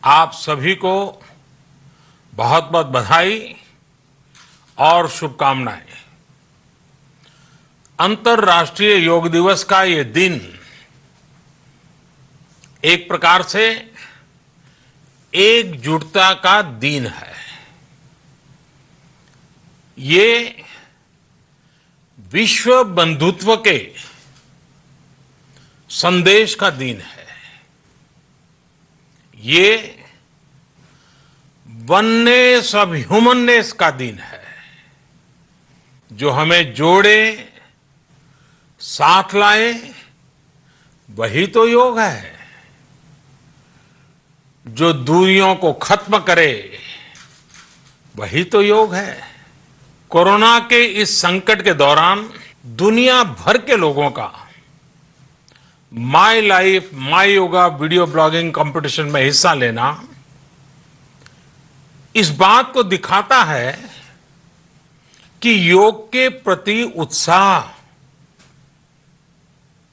आप सभी को बहुत बहुत बधाई और शुभकामनाएं। अंतर्राष्ट्रीय योग दिवस का ये दिन एक प्रकार से एकजुटता का दिन है। ये विश्व बंधुत्व के संदेश का दिन है। ये वननेस ऑफ ह्यूमननेस का दिन है, जो हमें जोड़े, साथ लाए, वही तो योग है। जो दूरियों को खत्म करे, वही तो योग है। कोरोना के इस संकट के दौरान दुनिया भर के लोगों का my life my yoga video blogging competition में हिस्सा लेना इस बात को दिखाता है कि योग के प्रति उत्साह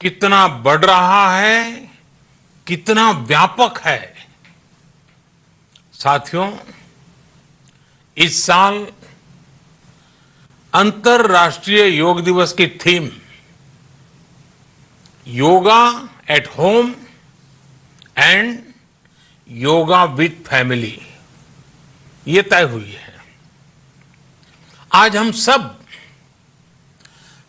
कितना बढ़ रहा है, कितना व्यापक है। साथियों, इस साल अंतर्राष्ट्रीय योग दिवस की theme yoga at home and yoga with family ये तय हुई है। आज हम सब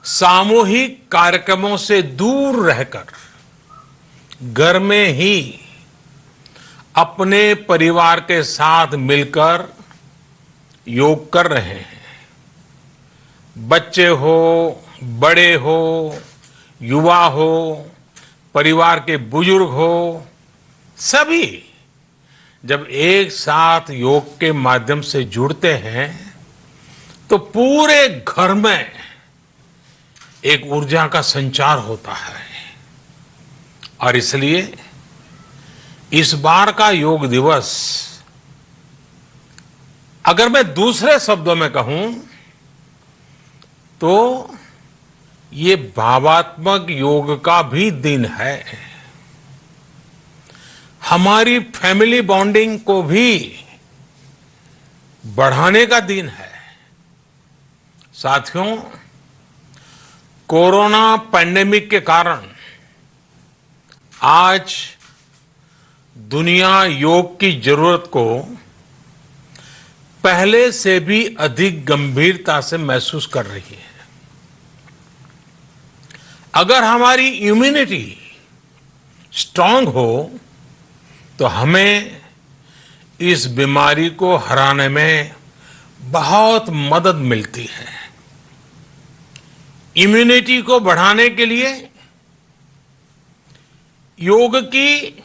सामूहिक कार्यक्रमों से दूर रहकर घर में ही अपने परिवार के साथ मिलकर योग कर रहे हैं। बच्चे हो, बड़े हो, युवा हो, परिवार के बुजुर्ग हो, सभी जब एक साथ योग के माध्यम से जुड़ते हैं तो पूरे घर में एक ऊर्जा का संचार होता है। और इसलिए इस बार का योग दिवस, अगर मैं दूसरे शब्दों में कहूं तो ये भावात्मक योग का भी दिन है। हमारी फैमिली बॉन्डिंग को भी बढ़ाने का दिन है। साथियों, कोरोना पैंडेमिक के कारण आज दुनिया योग की जरूरत को पहले से भी अधिक गंभीरता से महसूस कर रही है। अगर हमारी इम्यूनिटी स्ट्रांग हो तो हमें इस बीमारी को हराने में बहुत मदद मिलती है। इम्यूनिटी को बढ़ाने के लिए योग की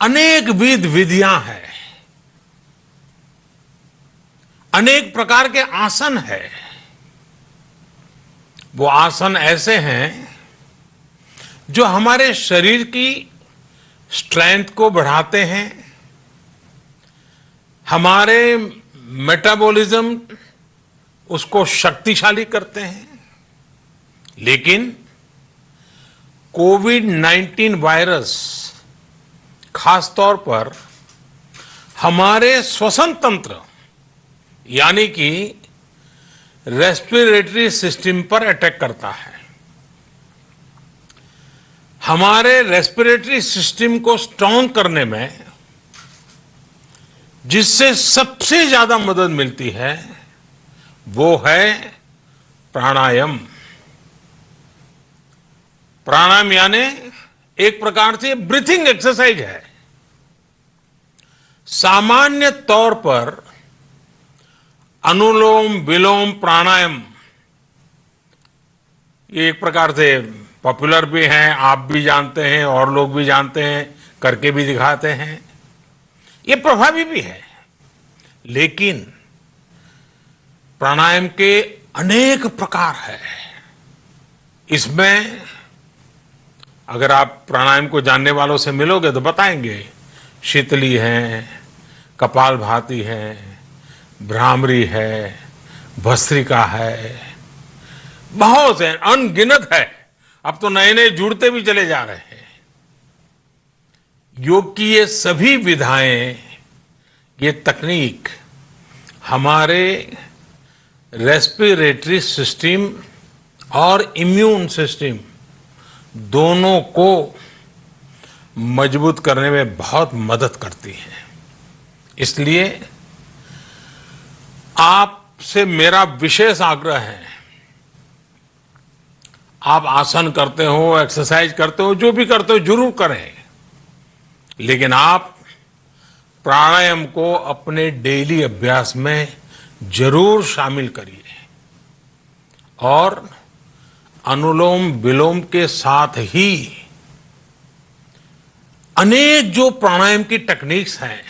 अनेक विध विधियां हैं, अनेक प्रकार के आसन हैं। वो आसन ऐसे हैं जो हमारे शरीर की स्ट्रेंथ को बढ़ाते हैं, हमारे मेटाबॉलिज्म उसको शक्तिशाली करते हैं। लेकिन कोविड-19 वायरस खासतौर पर हमारे श्वसन तंत्र यानी कि रेस्पिरेटरी सिस्टम पर अटैक करता है। हमारे रेस्पिरेटरी सिस्टम को स्ट्रांग करने में जिससे सबसे ज्यादा मदद मिलती है वो है प्राणायाम। प्राणायाम यानी एक प्रकार से ब्रीथिंग एक्सरसाइज है। सामान्य तौर पर अनुलोम विलोम प्राणायाम ये एक प्रकार से पॉपुलर भी हैं, आप भी जानते हैं और लोग भी जानते हैं, करके भी दिखाते हैं। ये प्रभावी भी है। लेकिन प्राणायाम के अनेक प्रकार हैं। इसमें अगर आप प्राणायाम को जानने वालों से मिलोगे तो बताएंगे शीतली है, कपालभाति है, भ्रामरी है, भस्त्रिका है, बहुत है, अनगिनत है। अब तो नए नए जुड़ते भी चले जा रहे हैं। योग की ये सभी विधाएं, ये तकनीक हमारे रेस्पिरेटरी सिस्टम और इम्यून सिस्टम दोनों को मजबूत करने में बहुत मदद करती हैं। इसलिए आपसे मेरा विशेष आग्रह है, आप आसन करते हो, एक्सरसाइज करते हो, जो भी करते हो जरूर करें, लेकिन आप प्राणायाम को अपने डेली अभ्यास में जरूर शामिल करिए और अनुलोम विलोम के साथ ही अनेक जो प्राणायाम की टेक्निक्स हैं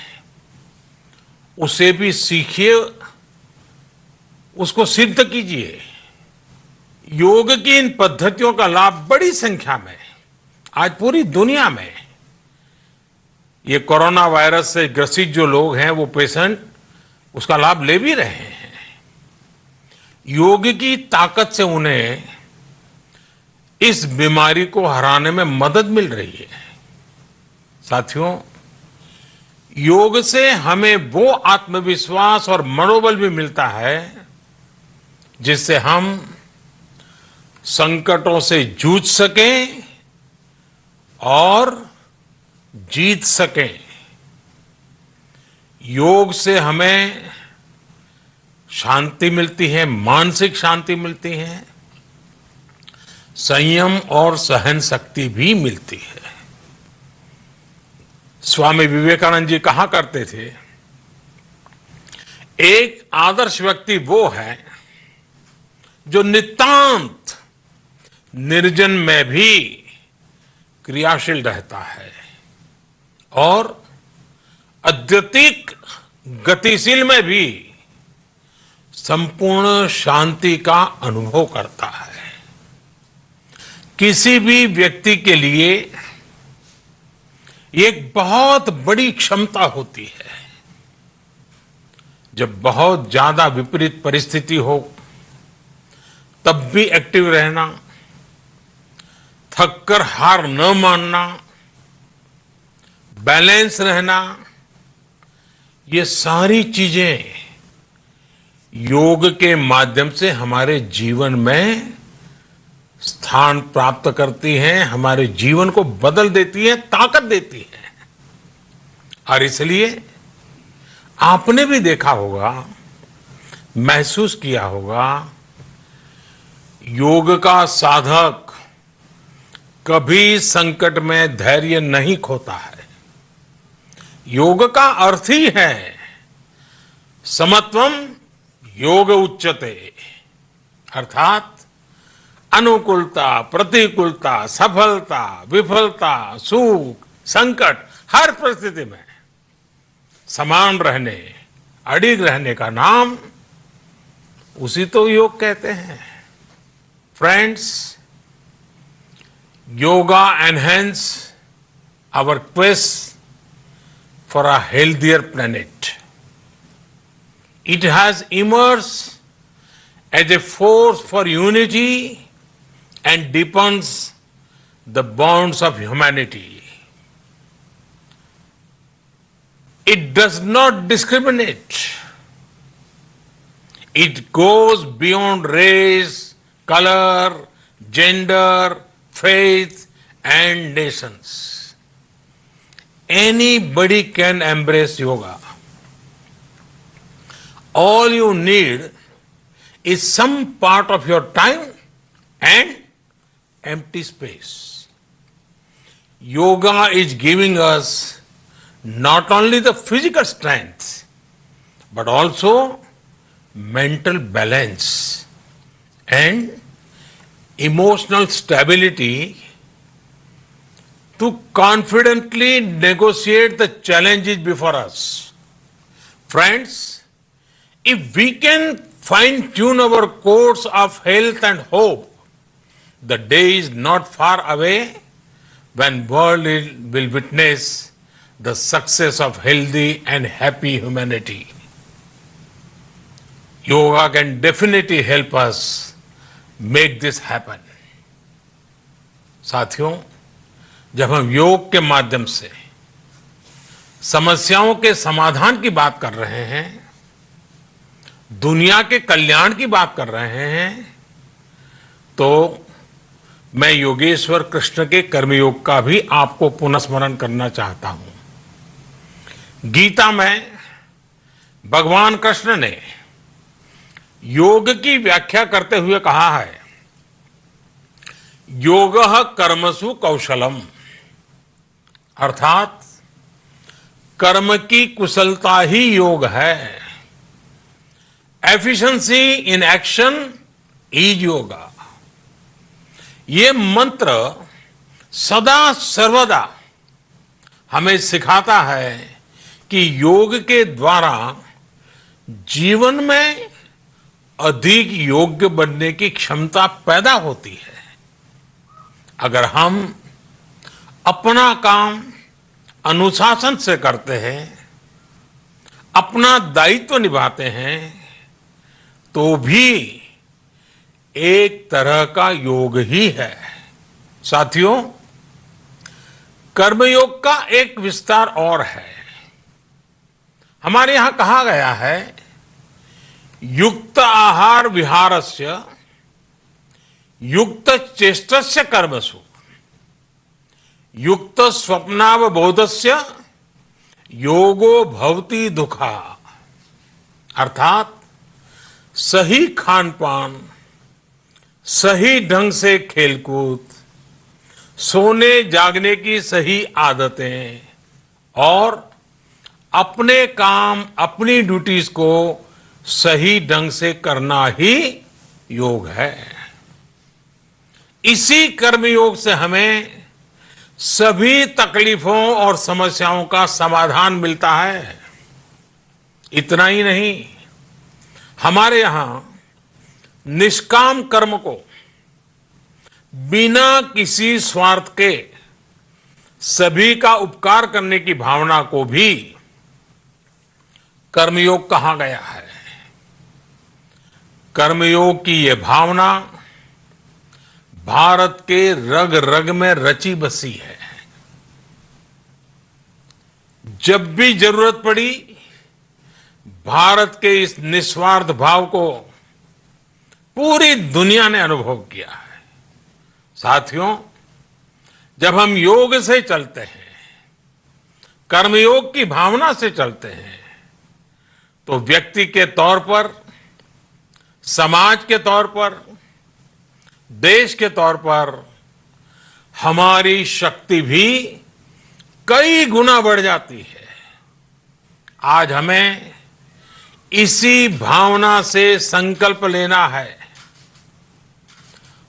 उसे भी सीखिए, उसको सिद्ध कीजिए। योग की इन पद्धतियों का लाभ बड़ी संख्या में आज पूरी दुनिया में ये कोरोना वायरस से ग्रसित जो लोग हैं, वो पेशेंट उसका लाभ ले भी रहे हैं। योग की ताकत से उन्हें इस बीमारी को हराने में मदद मिल रही है। साथियों, योग से हमें वो आत्मविश्वास और मनोबल भी मिलता है जिससे हम संकटों से जूझ सकें और जीत सकें। योग से हमें शांति मिलती है, मानसिक शांति मिलती है, संयम और सहन शक्ति भी मिलती है। स्वामी विवेकानंद जी कहा करते थे, एक आदर्श व्यक्ति वो है जो नितांत निर्जन में भी क्रियाशील रहता है और अत्यधिक गतिशील में भी संपूर्ण शांति का अनुभव करता है। किसी भी व्यक्ति के लिए एक बहुत बड़ी क्षमता होती है, जब बहुत ज्यादा विपरीत परिस्थिति हो तब भी एक्टिव रहना, थककर हार न मानना, बैलेंस रहना, ये सारी चीजें योग के माध्यम से हमारे जीवन में स्थान प्राप्त करती हैं, हमारे जीवन को बदल देती है, ताकत देती है। और इसलिए आपने भी देखा होगा, महसूस किया होगा, योग का साधक कभी संकट में धैर्य नहीं खोता है। योग का अर्थ ही है समत्वम योग उच्यते, अर्थात अनुकूलता, प्रतिकूलता, सफलता, विफलता, सुख, संकट, हर परिस्थिति में समान रहने, अडिग रहने का नाम उसी तो योग कहते हैं। Friends, yoga enhance our quest for a healthier planet. It has emerged as a force for unity and deepens the bonds of humanity. It does not discriminate. It goes beyond race, color, gender, faith, and nations. Anybody can embrace yoga. All you need is some part of your time and empty space. Yoga is giving us not only the physical strength, but also mental balance and emotional stability to confidently negotiate the challenges before us. Friends, if we can fine-tune our course of health and hope, the day is not far away when world will witness the success of healthy and happy humanity. Yoga can definitely help us make this happen. साथियों, जब हम योग के माध्यम से समस्याओं के समाधान की बात कर रहे हैं, दुनिया के कल्याण की बात कर रहे हैं, तो मैं योगेश्वर कृष्ण के कर्मयोग का भी आपको पुनः स्मरण करना चाहता हूं। गीता में भगवान कृष्ण ने योग की व्याख्या करते हुए कहा है, योगः कर्मसु कौशलम, अर्थात कर्म की कुशलता ही योग है। Efficiency in action is yoga. ये मंत्र सदा सर्वदा हमें सिखाता है कि योग के द्वारा जीवन में अधिक योग्य बनने की क्षमता पैदा होती है। अगर हम अपना काम अनुशासन से करते हैं, अपना दायित्व निभाते हैं, तो भी एक तरह का योग ही है। साथियों, कर्मयोग का एक विस्तार और है। हमारे यहां कहा गया है, युक्त आहार विहारस्य युक्त चेष्टस्य कर्मसु युक्त स्वप्नावबोधस्य योगो भवति दुखा। अर्थात सही खान पान, सही ढंग से खेलकूद, सोने जागने की सही आदतें और अपने काम, अपनी ड्यूटीज को सही ढंग से करना ही योग है। इसी कर्मयोग से हमें सभी तकलीफों और समस्याओं का समाधान मिलता है। इतना ही नहीं, हमारे यहां निष्काम कर्म को बिना किसी स्वार्थ के सभी का उपकार करने की भावना को भी कर्मयोग कहा गया है। कर्मयोग की यह भावना भारत के रग रग में रची बसी है। जब भी जरूरत पड़ी, भारत के इस निस्वार्थ भाव को पूरी दुनिया ने अनुभव किया है। साथियों, जब हम योग से चलते हैं, कर्मयोग की भावना से चलते हैं, तो व्यक्ति के तौर पर, समाज के तौर पर, देश के तौर पर हमारी शक्ति भी कई गुना बढ़ जाती है। आज हमें इसी भावना से संकल्प लेना है।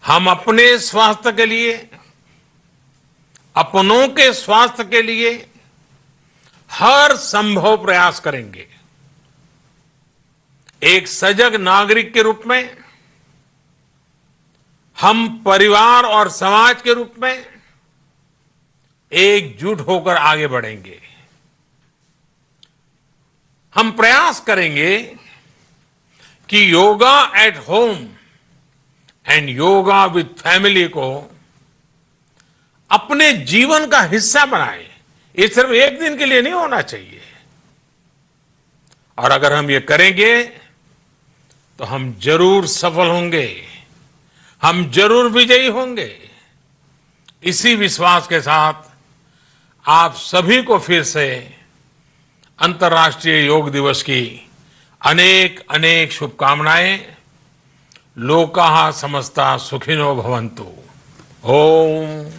हम अपने स्वास्थ्य के लिए, अपनों के स्वास्थ्य के लिए हर संभव प्रयास करेंगे। एक सजग नागरिक के रूप में हम परिवार और समाज के रूप में एकजुट होकर आगे बढ़ेंगे। हम प्रयास करेंगे कि yoga at home and yoga with family को अपने जीवन का हिस्सा बनाएं। ये सिर्फ एक दिन के लिए नहीं होना चाहिए। और अगर हम ये करेंगे तो हम जरूर सफल होंगे, हम जरूर विजयी होंगे। इसी विश्वास के साथ आप सभी को फिर से अंतर्राष्ट्रीय योग दिवस की अनेक अनेक शुभकामनाएं। लोकाः समस्ता सुखिनो भवन्तु। ओम।